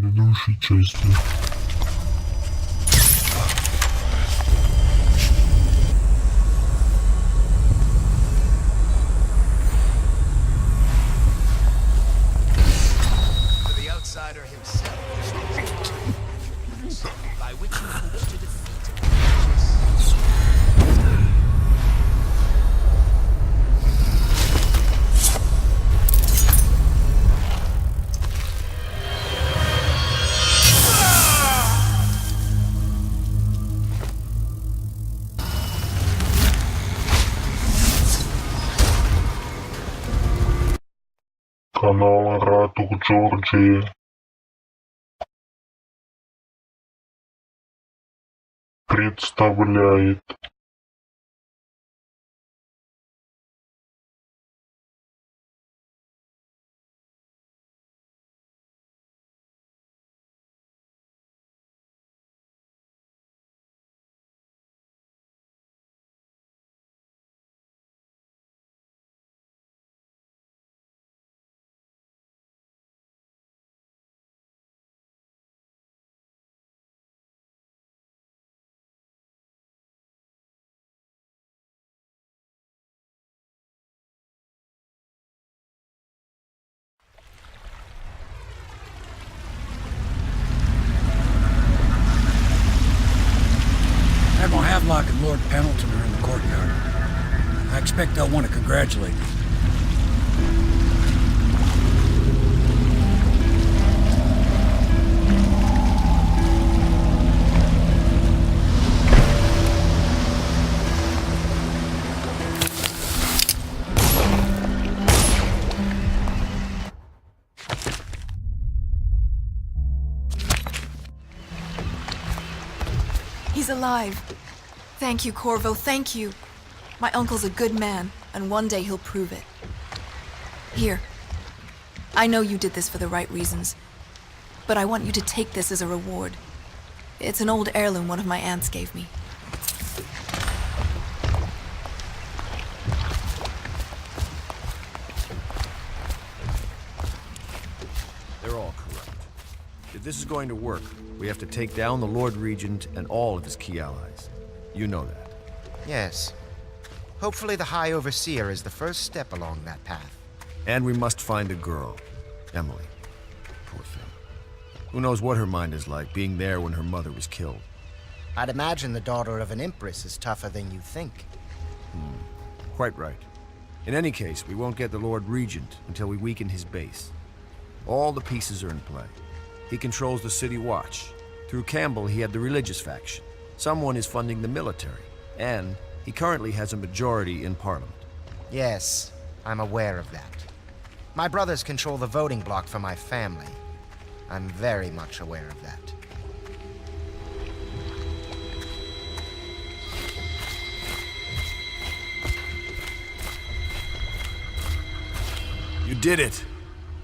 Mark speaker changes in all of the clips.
Speaker 1: предыдущей части. Канал Ratuh Jorjie представляет
Speaker 2: Admiral Havelock and Lord Pendleton are in the courtyard. I expect they'll want to congratulate me.
Speaker 3: He's alive. Thank you, Corvo, thank you. My uncle's a good man, and one day he'll prove it. Here. I know you did this for the right reasons, but I want you to take this as a reward. It's an old heirloom one of my aunts gave me.
Speaker 4: They're all corrupt. If this is going to work, we have to take down the Lord Regent and all of his key allies. You know that.
Speaker 5: Yes. Hopefully the High Overseer is the first step along that path.
Speaker 4: And we must find a girl. Emily. Poor thing. Who knows what her mind is like, being there when her mother was killed.
Speaker 5: I'd imagine the daughter of an empress is tougher than you think.
Speaker 4: Quite right. In any case, we won't get the Lord Regent until we weaken his base. All the pieces are in play. He controls the City Watch. Through Campbell, he had the religious faction. Someone is funding the military. And he currently has a majority in Parliament.
Speaker 5: Yes, I'm aware of that. My brothers control the voting bloc for my family. I'm very much aware of that.
Speaker 4: You did it!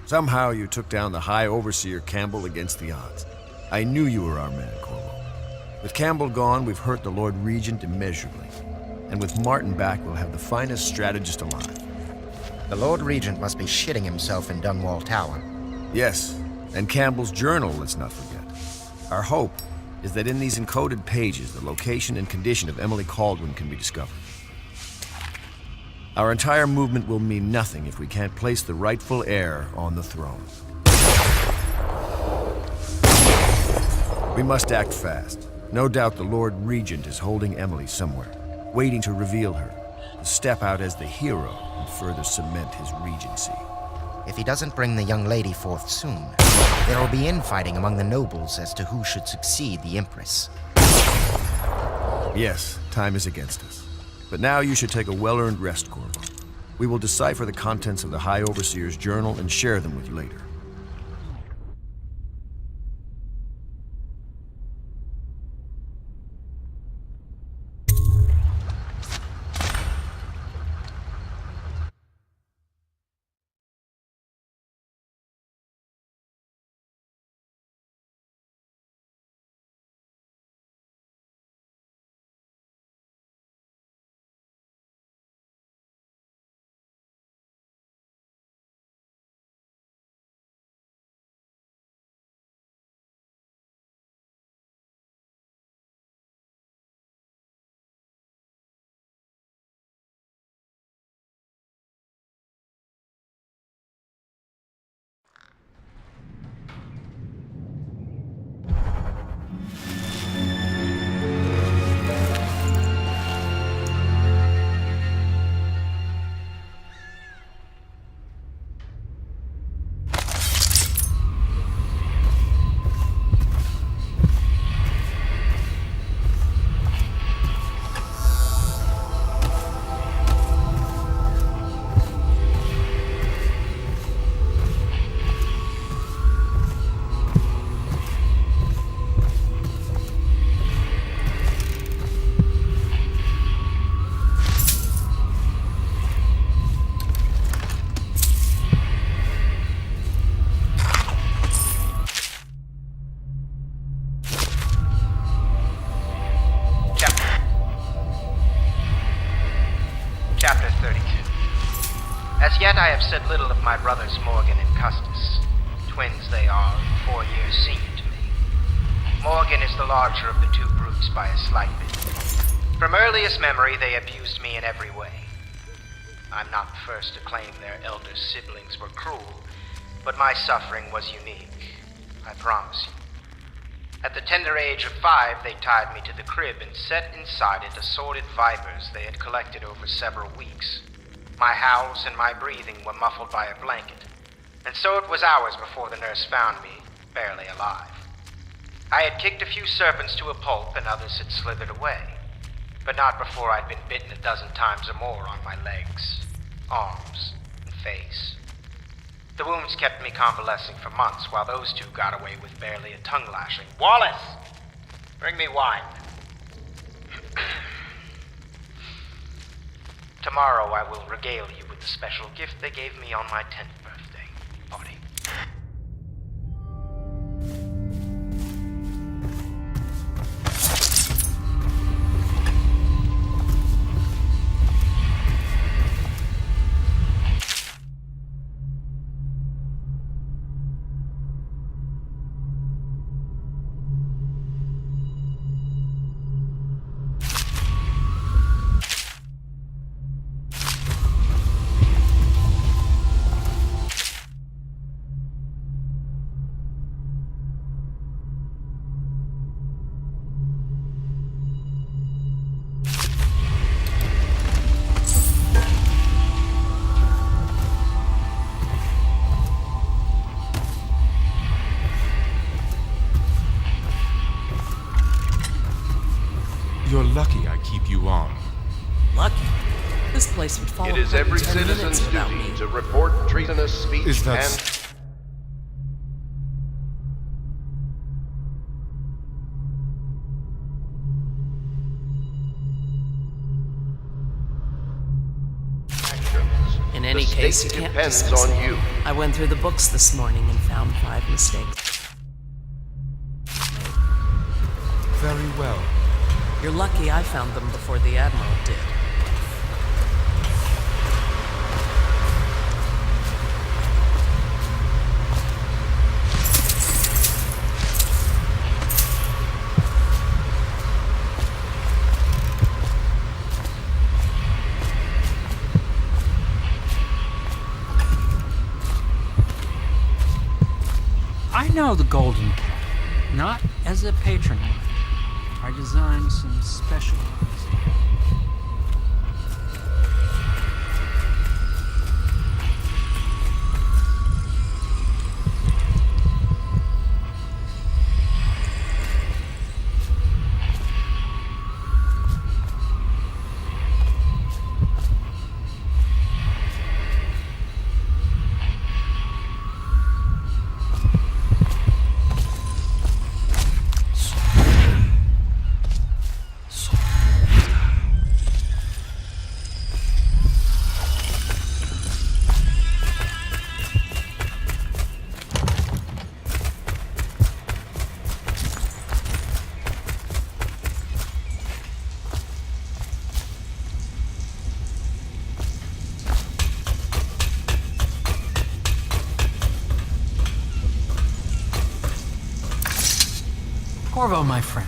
Speaker 4: Somehow you took down the High Overseer Campbell against the odds. I knew you were our man, Corvo. With Campbell gone, we've hurt the Lord Regent immeasurably. And with Martin back, we'll have the finest strategist alive.
Speaker 5: The Lord Regent must be shitting himself in Dunwall Tower.
Speaker 4: Yes, and Campbell's journal, let's not forget. Our hope is that in these encoded pages, the location and condition of Emily Kaldwin can be discovered. Our entire movement will mean nothing if we can't place the rightful heir on the throne. We must act fast. No doubt the Lord Regent is holding Emily somewhere, waiting to reveal her, to step out as the hero and further cement his regency.
Speaker 5: If he doesn't bring the young lady forth soon, there will be infighting among the nobles as to who should succeed the Empress.
Speaker 4: Yes, time is against us. But now you should take a well-earned rest, Corvo. We will decipher the contents of the High Overseer's journal and share them with you later.
Speaker 5: yet I have said little of my brothers Morgan and Custis. Twins they are, and 4 years senior to me. Morgan is the larger of the two brutes by a slight bit. From earliest memory, they abused me in every way. I'm not the first to claim their elder siblings were cruel, but my suffering was unique, I promise you. At the tender age of 5, they tied me to the crib and set inside it assorted vipers they had collected over several weeks. My howls and my breathing were muffled by a blanket, and so it was hours before the nurse found me, barely alive. I had kicked a few serpents to a pulp and others had slithered away, but not before I'd been bitten a dozen times or more on my legs, arms, and face. The wounds kept me convalescing for months, while those two got away with barely a tongue lashing. Wallace! Bring me wine. Tomorrow I will regale you with the special gift they gave me on my 10th birthday party.
Speaker 6: You're lucky I keep you on.
Speaker 7: Lucky? This place would fall
Speaker 8: It is
Speaker 7: apart in
Speaker 8: every
Speaker 7: 10
Speaker 8: citizen's
Speaker 7: minutes without
Speaker 8: duty
Speaker 7: me.
Speaker 8: to report treasonous speech
Speaker 6: Is that...
Speaker 8: and... actions.
Speaker 7: In any
Speaker 8: The
Speaker 7: case,
Speaker 8: stake
Speaker 7: you can't
Speaker 8: depends
Speaker 7: discuss
Speaker 8: on
Speaker 7: it.
Speaker 8: you.
Speaker 7: I went through the books this morning and found 5 mistakes.
Speaker 6: Very well.
Speaker 7: You're lucky I found them before the Admiral did.
Speaker 9: I know the Golden Cat, not as a patron. Our designs some specialized. Corvo, my friend,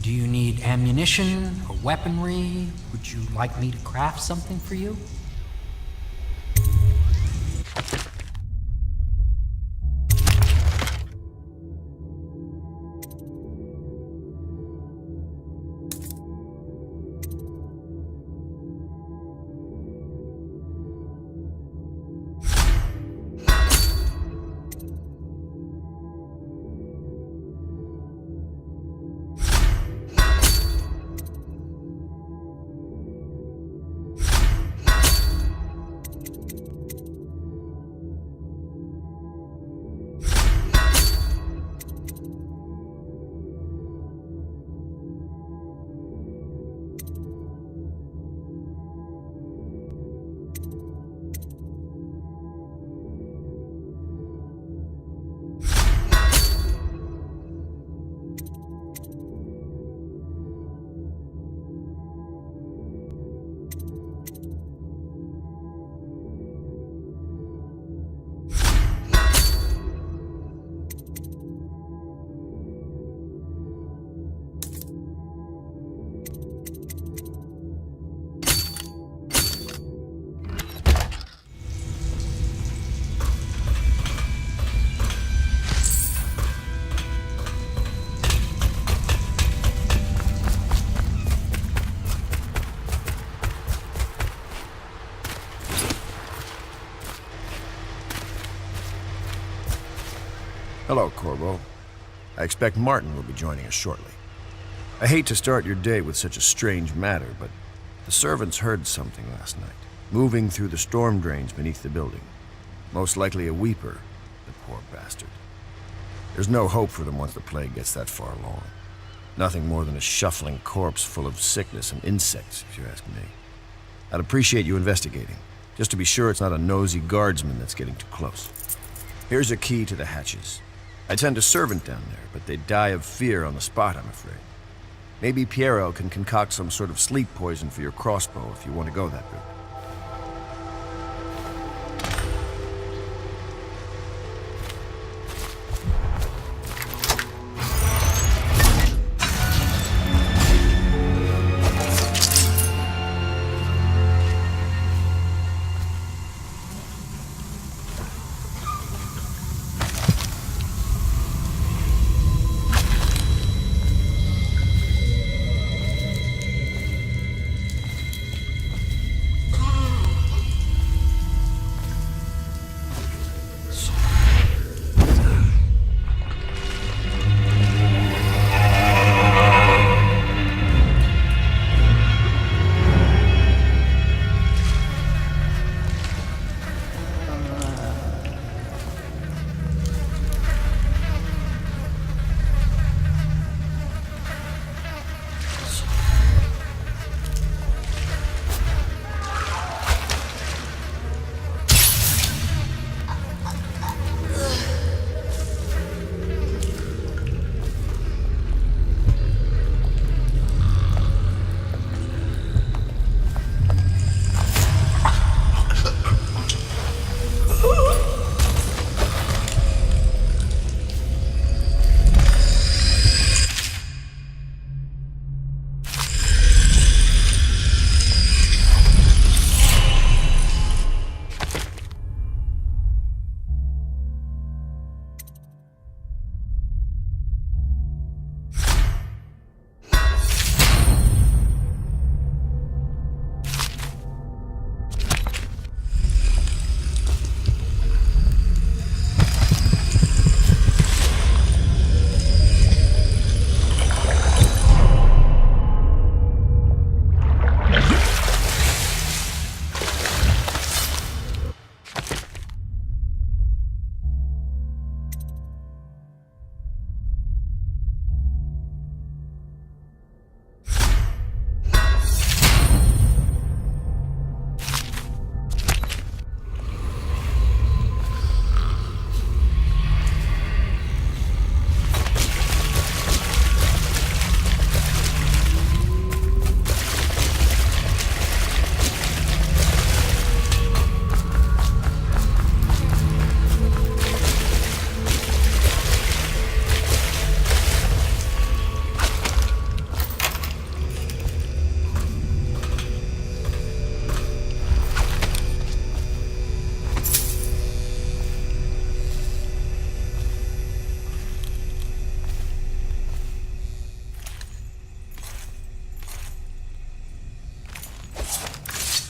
Speaker 9: do you need ammunition or weaponry? Would you like me to craft something for you?
Speaker 4: Hello, Corvo. I expect Martin will be joining us shortly. I hate to start your day with such a strange matter, but the servants heard something last night, moving through the storm drains beneath the building. Most likely a weeper, the poor bastard. There's no hope for them once the plague gets that far along. Nothing more than a shuffling corpse full of sickness and insects, if you ask me. I'd appreciate you investigating, just to be sure it's not a nosy guardsman that's getting too close. Here's a key to the hatches. I'd send a servant down there, but they'd die of fear on the spot, I'm afraid. Maybe Piero can concoct some sort of sleep poison for your crossbow if you want to go that route.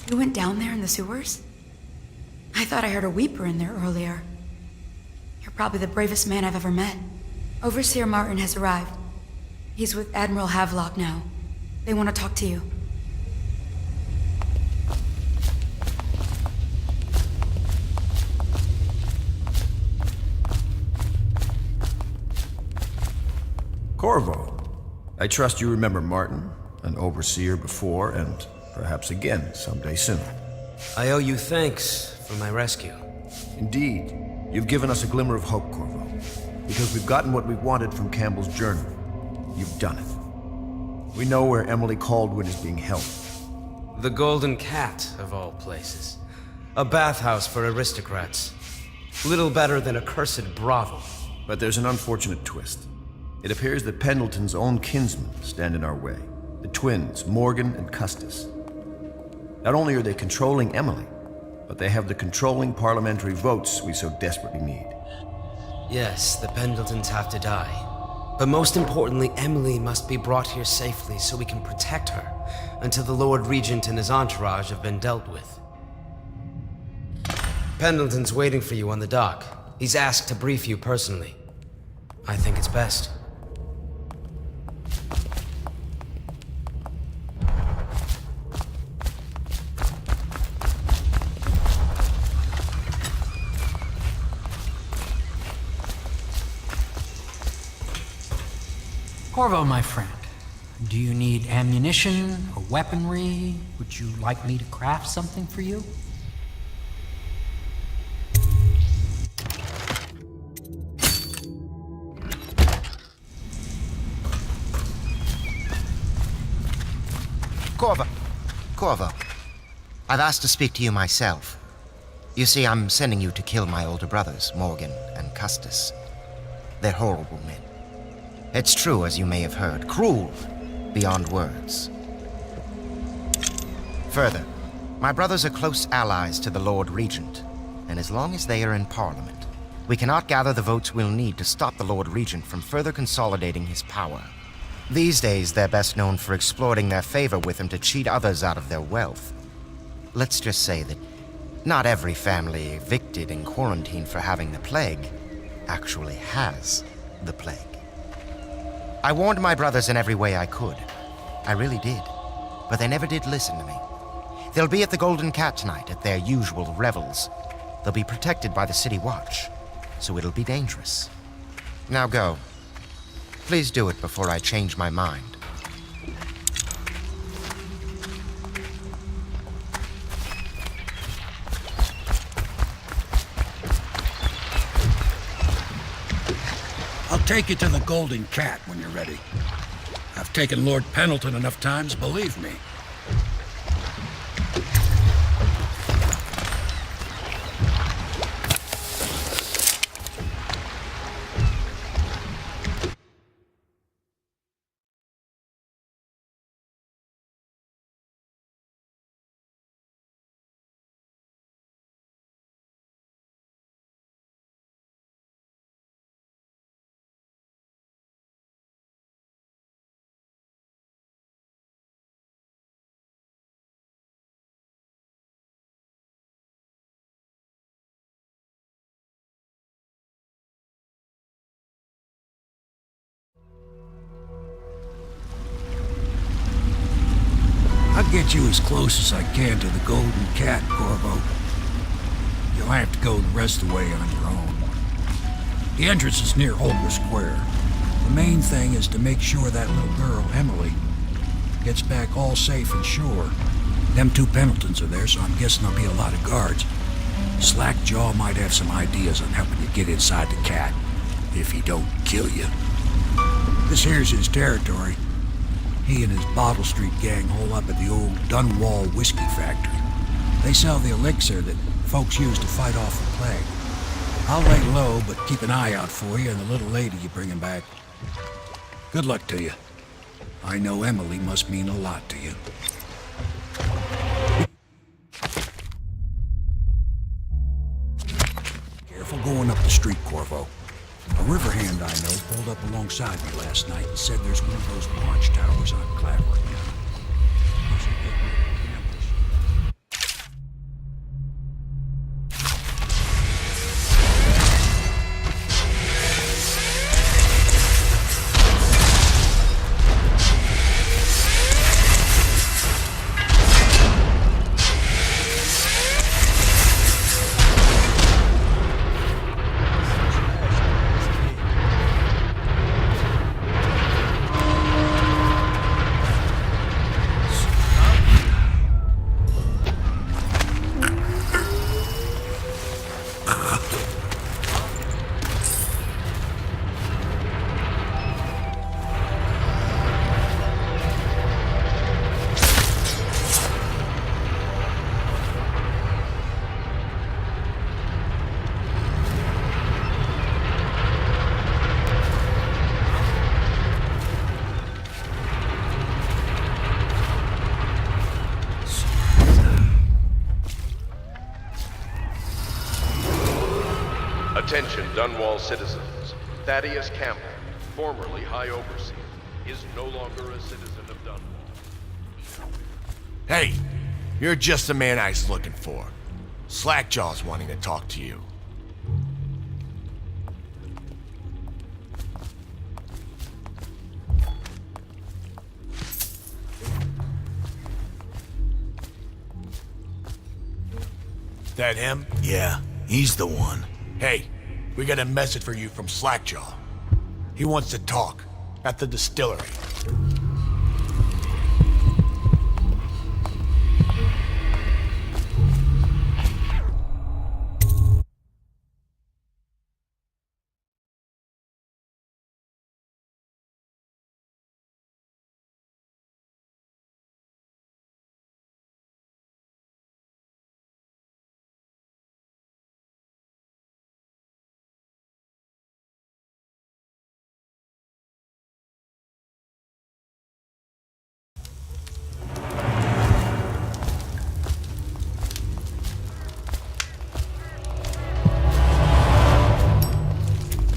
Speaker 10: You went down there in the sewers? I thought I heard a weeper in there earlier. You're probably the bravest man I've ever met. Overseer Martin has arrived. He's with Admiral Havelock now. They want to talk to you.
Speaker 4: Corvo, I trust you remember Martin, an overseer before, and perhaps again someday soon.
Speaker 11: I owe you thanks for my rescue.
Speaker 4: Indeed, you've given us a glimmer of hope, Corvo. Because we've gotten what we wanted from Campbell's journal. You've done it. We know where Emily Caldwin is being held.
Speaker 11: The Golden Cat, of all places. A bathhouse for aristocrats. Little better than a cursed brothel.
Speaker 4: But there's an unfortunate twist. It appears that Pendleton's own kinsmen stand in our way. The twins, Morgan and Custis. Not only are they controlling Emily, but they have the controlling parliamentary votes we so desperately need.
Speaker 11: Yes, the Pendletons have to die. But most importantly, Emily must be brought here safely so we can protect her until the Lord Regent and his entourage have been dealt with. Pendleton's waiting for you on the dock. He's asked to brief you personally. I think it's best.
Speaker 9: Corvo, my friend, do you need ammunition or weaponry? Would you like me to craft something for you?
Speaker 5: Corvo, I've asked to speak to you myself. You see, I'm sending you to kill my older brothers, Morgan and Custis. They're horrible men. It's true, as you may have heard, cruel beyond words. Further, my brothers are close allies to the Lord Regent, and as long as they are in Parliament, we cannot gather the votes we'll need to stop the Lord Regent from further consolidating his power. These days, they're best known for exploiting their favor with him to cheat others out of their wealth. Let's just say that not every family evicted and quarantined for having the plague actually has the plague. I warned my brothers in every way I could. I really did. But they never did listen to me. They'll be at the Golden Cat tonight at their usual revels. They'll be protected by the City Watch, so it'll be dangerous. Now go. Please do it before I change my mind.
Speaker 2: I'll take you to the Golden Cat when you're ready. I've taken Lord Pendleton enough times, believe me. I'll get you as close as I can to the Golden Cat, Corvo. You'll have to go the rest of the way on your own. The entrance is near Holger Square. The main thing is to make sure that little girl, Emily, gets back all safe and sure. Them two Pendletons are there, so I'm guessing there'll be a lot of guards. Slackjaw might have some ideas on helping you get inside the cat, if he don't kill you. This here's his territory. He and his Bottle Street gang hole up at the old Dunwall whiskey factory. They sell the elixir that folks use to fight off the plague. I'll lay low, but keep an eye out for you and the little lady you bring him back. Good luck to you. I know Emily must mean a lot to you. Careful going up the street, Corvo. A river hand I know pulled up alongside me last night and said there's one of those launch towers on Clavering.
Speaker 8: Attention, Dunwall citizens. Thaddeus Campbell, formerly High Overseer, is no longer a citizen of Dunwall.
Speaker 12: Hey, you're just the man I was looking for. Slackjaw's wanting to talk to you. That him?
Speaker 13: Yeah, he's the one.
Speaker 12: Hey, we got a message for you from Sлекджов. He wants to talk at the distillery.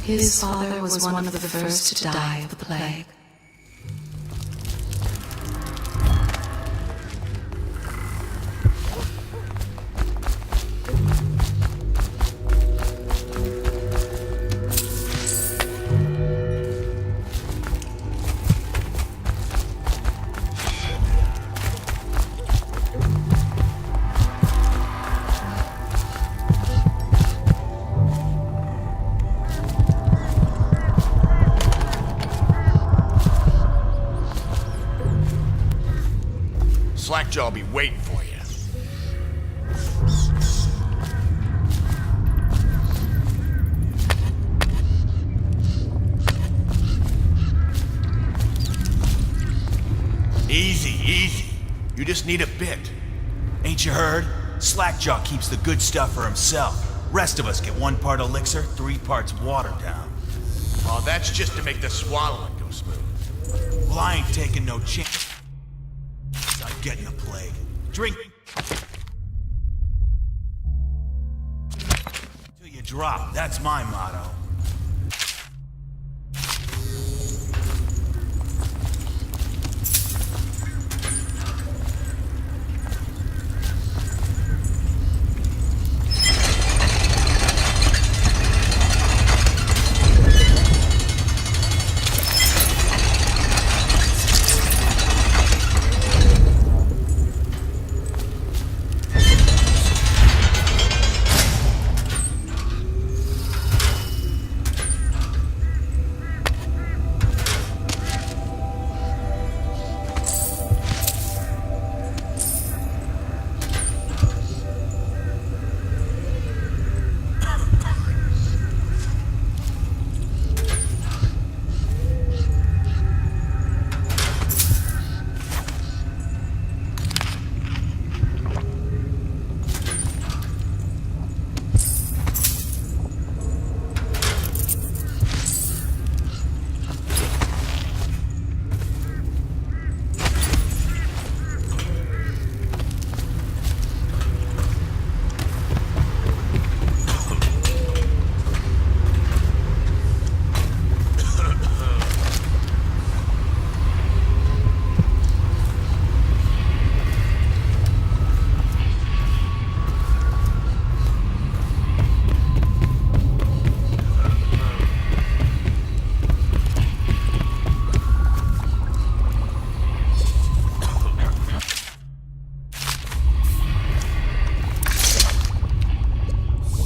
Speaker 3: His father was one of the first to die of the plague.
Speaker 12: Sлекджov be waiting for you.
Speaker 13: Easy, easy. You just need a bit. Ain't you heard? Sлекджov keeps the good stuff for himself. Rest of us get 1 part elixir, 3 parts water down.
Speaker 12: Oh, that's just to make the swallowing go smooth.
Speaker 13: Well, I ain't taking no chance on getting the plague. Drink till you drop. That's my motto.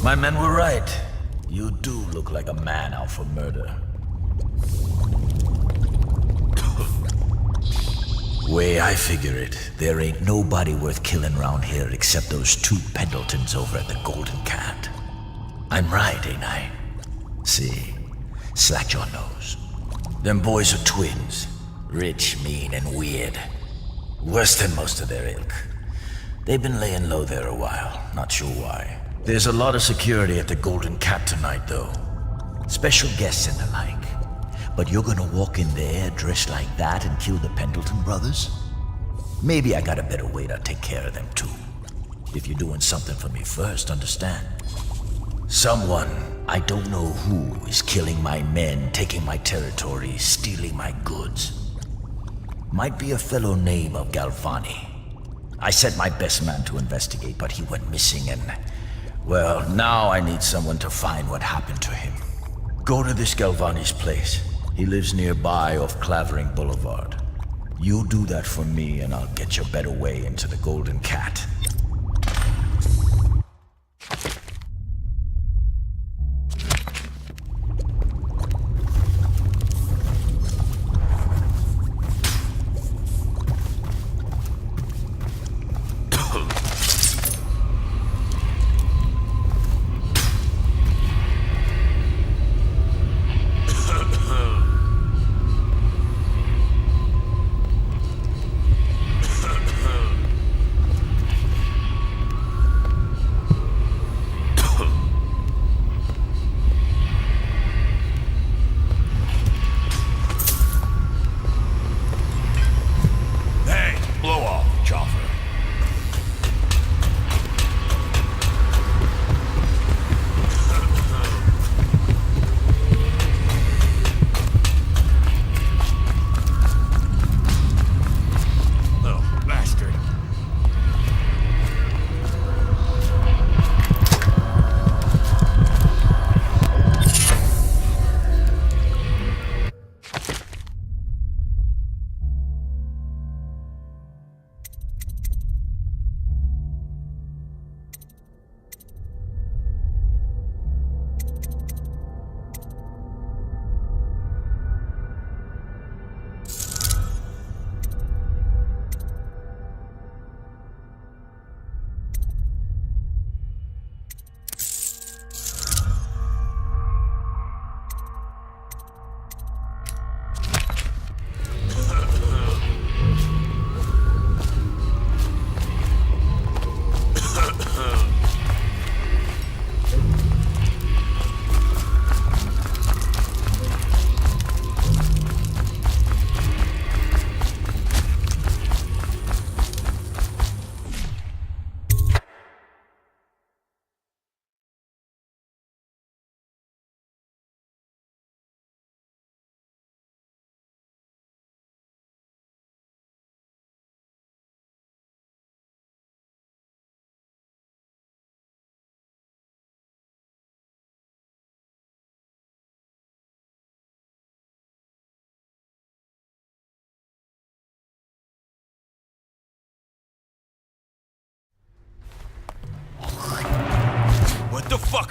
Speaker 13: My men were right. You do look like a man out for murder. Way I figure it, there ain't nobody worth killing around here except those 2 Pendletons over at the Golden Cat. I'm right, ain't I? See, Sлекджov knows. Them boys are twins. Rich, mean, and weird. Worse than most of their ilk. They've been laying low there a while, not sure why. There's a lot of security at the Golden Cat tonight, though. Special guests and the like. But you're gonna walk in there dressed like that and kill the Pendleton brothers? Maybe I got a better way to take care of them, too. If you're doing something for me first, understand. Someone, I don't know who, is killing my men, taking my territory, stealing my goods. Might be a fellow named of Galvani. I sent my best man to investigate, but he went missing and... well, now I need someone to find what happened to him. Go to this Galvani's place. He lives nearby off Clavering Boulevard. You do that for me and I'll get you a better way into the Golden Cat.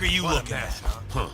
Speaker 12: fuck are you looking at? Huh?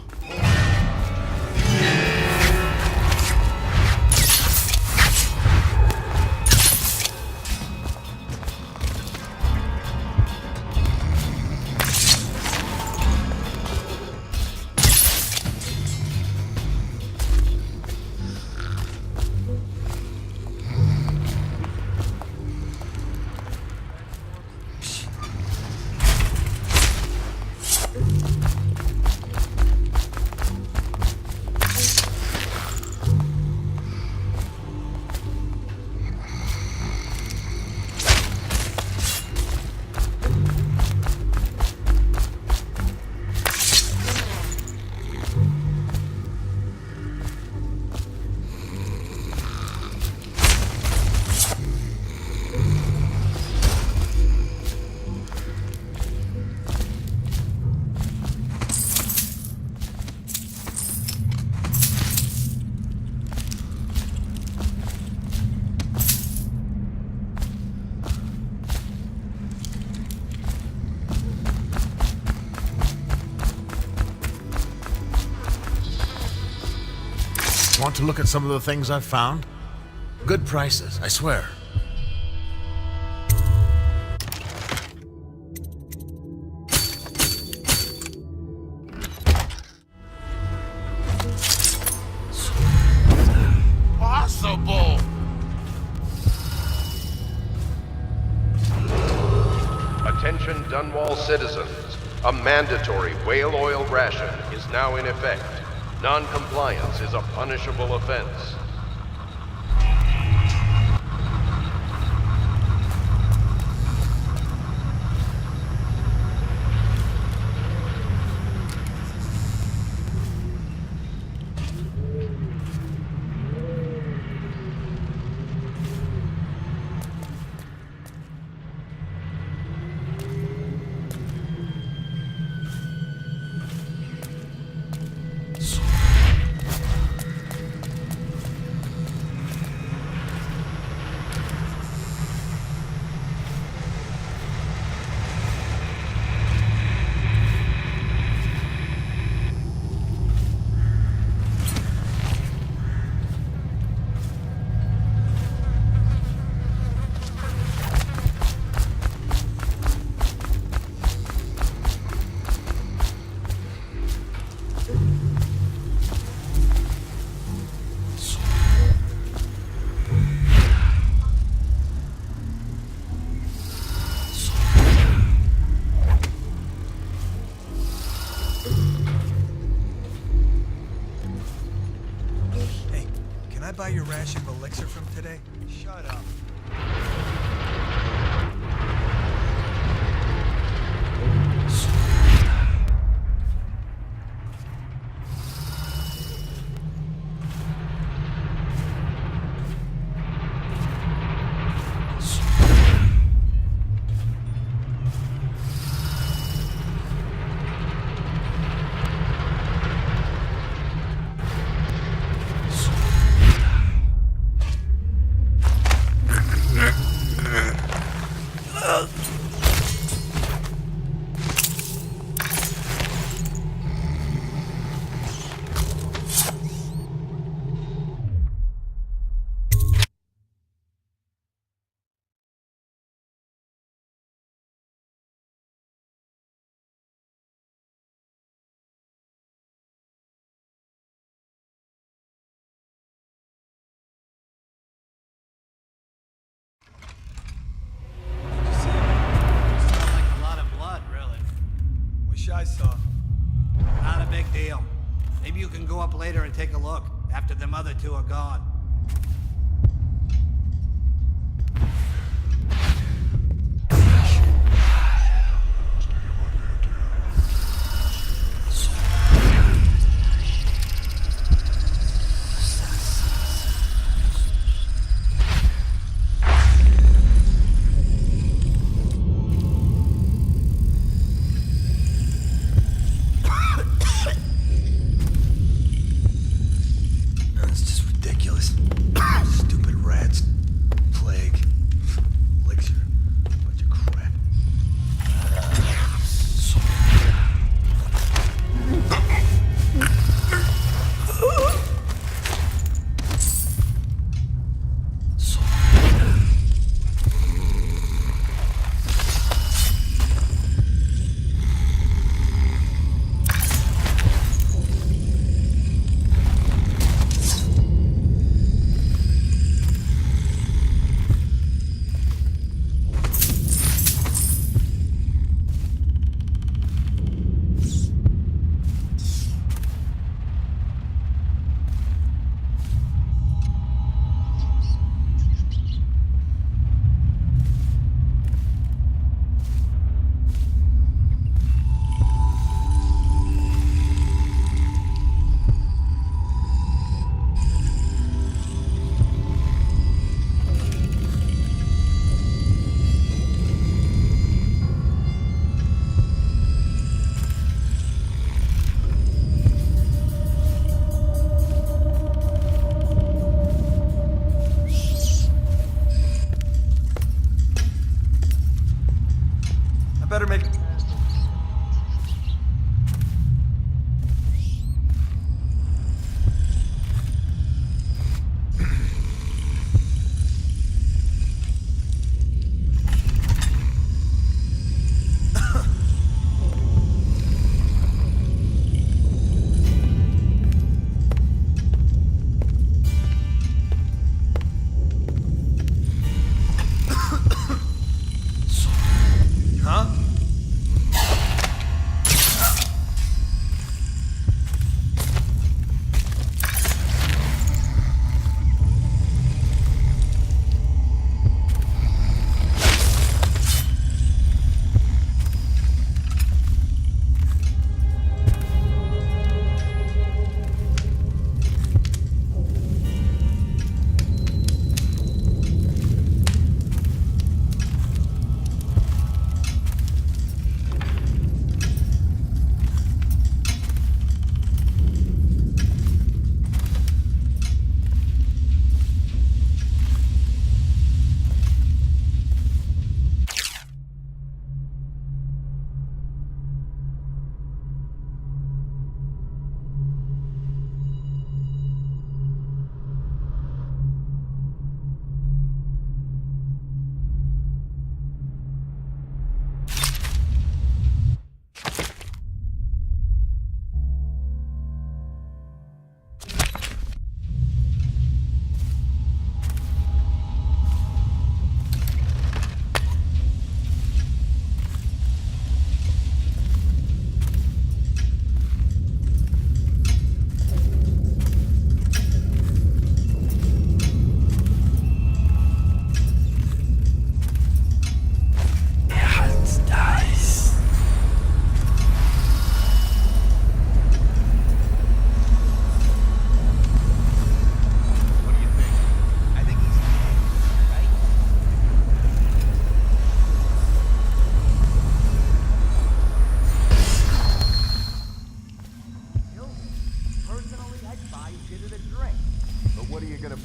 Speaker 12: Want to look at some of the things I've found? Good prices, I swear. Possible!
Speaker 8: Attention Dunwall citizens. A mandatory whale oil ration is now in effect. Non-compliance is a punishable offense.
Speaker 14: Buy your ration of elixir from today? Shut up. I saw.
Speaker 15: Not a big deal. Maybe you can go up later and take a look, after them other two are gone.
Speaker 13: That's just ridiculous.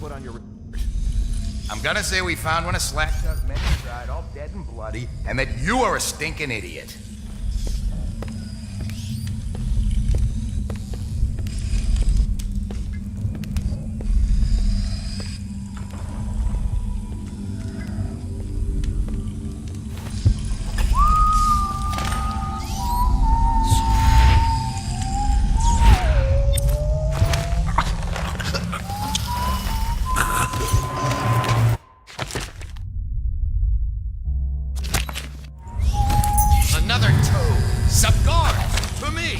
Speaker 4: put on your...
Speaker 16: I'm gonna say we found one of Slecgjov's men inside, all dead and bloody, and that you are a stinking idiot.
Speaker 17: Another two. Sub-guard. For me.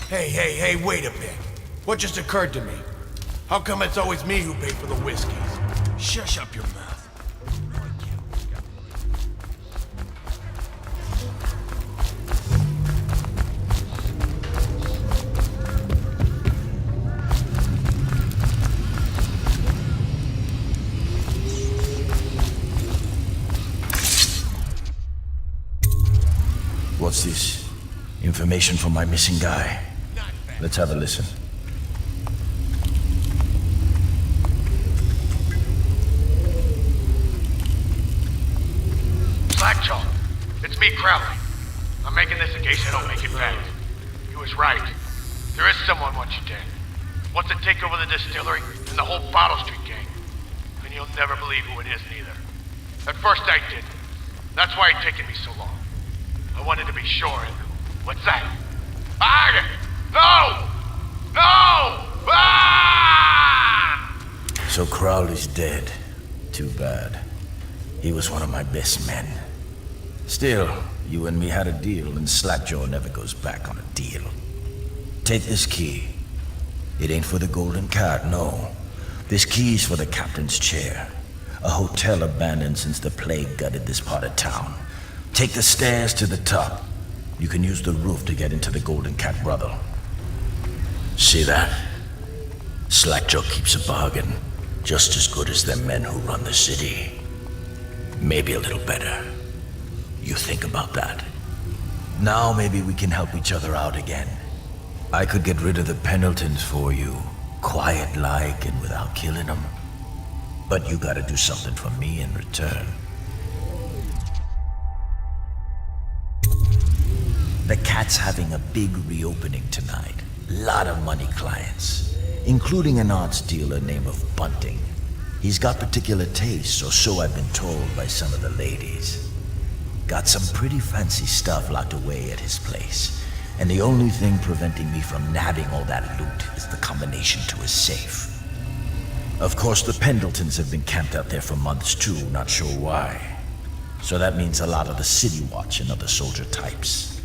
Speaker 12: Hey, wait a bit. What just occurred to me? How come it's always me who pay for the whiskeys?
Speaker 17: Shush up your mouth.
Speaker 13: What's this? Information from my missing guy. Let's have a listen.
Speaker 18: me, Crowley. I'm making this in case I don't make it back. He was right. There is someone wants you dead. Wants to take over the distillery and the whole Bottle Street gang. And you'll never believe who it is neither. At first I didn't. That's why it's taken me so long. I wanted to be sure and... What's that? No! No! Ah!
Speaker 13: So Crowley's dead. Too bad. He was one of my best men. Still, you and me had a deal, and Slackjaw never goes back on a deal. Take this key. It ain't for the Golden Cat, no. This key's for the captain's chair. A hotel abandoned since the plague gutted this part of town. Take the stairs to the top. You can use the roof to get into the Golden Cat brothel. See that? Slackjaw keeps a bargain. Just as good as the men who run the city. Maybe a little better. You think about that. Now maybe we can help each other out again. I could get rid of the Pendletons for you, quiet-like and without killing them. But you gotta do something for me in return. The Cat's having a big reopening tonight. Lot of money clients, including an arts dealer named Bunting. He's got particular tastes, or so I've been told by some of the ladies. Got some pretty fancy stuff locked away at his place. And the only thing preventing me from nabbing all that loot is the combination to his safe. Of course, the Pendletons have been camped out there for months too, not sure why. So that means a lot of the City Watch and other soldier types.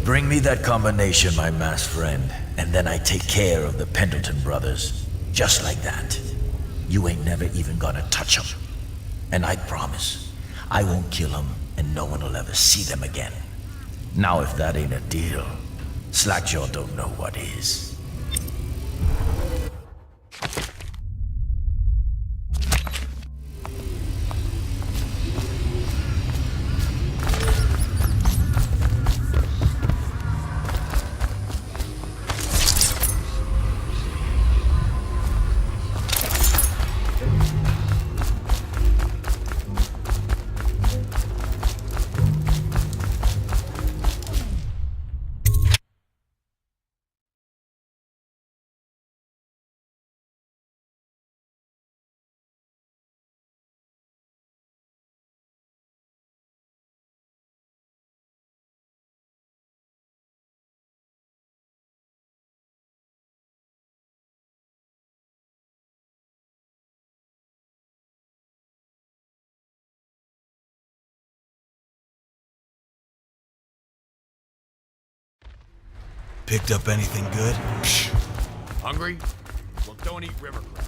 Speaker 13: Bring me that combination, my masked friend, and then I take care of the Pendleton brothers. Just like that. You ain't never even gonna touch them. And I promise, I won't kill them, and no one will ever see them again. Now if that ain't a deal, Slackjaw don't know what is.
Speaker 12: Picked up anything good?
Speaker 18: Psh. Hungry? Well, don't eat rivercress.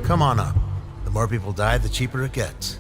Speaker 12: Come on up. The more people die, the cheaper it gets.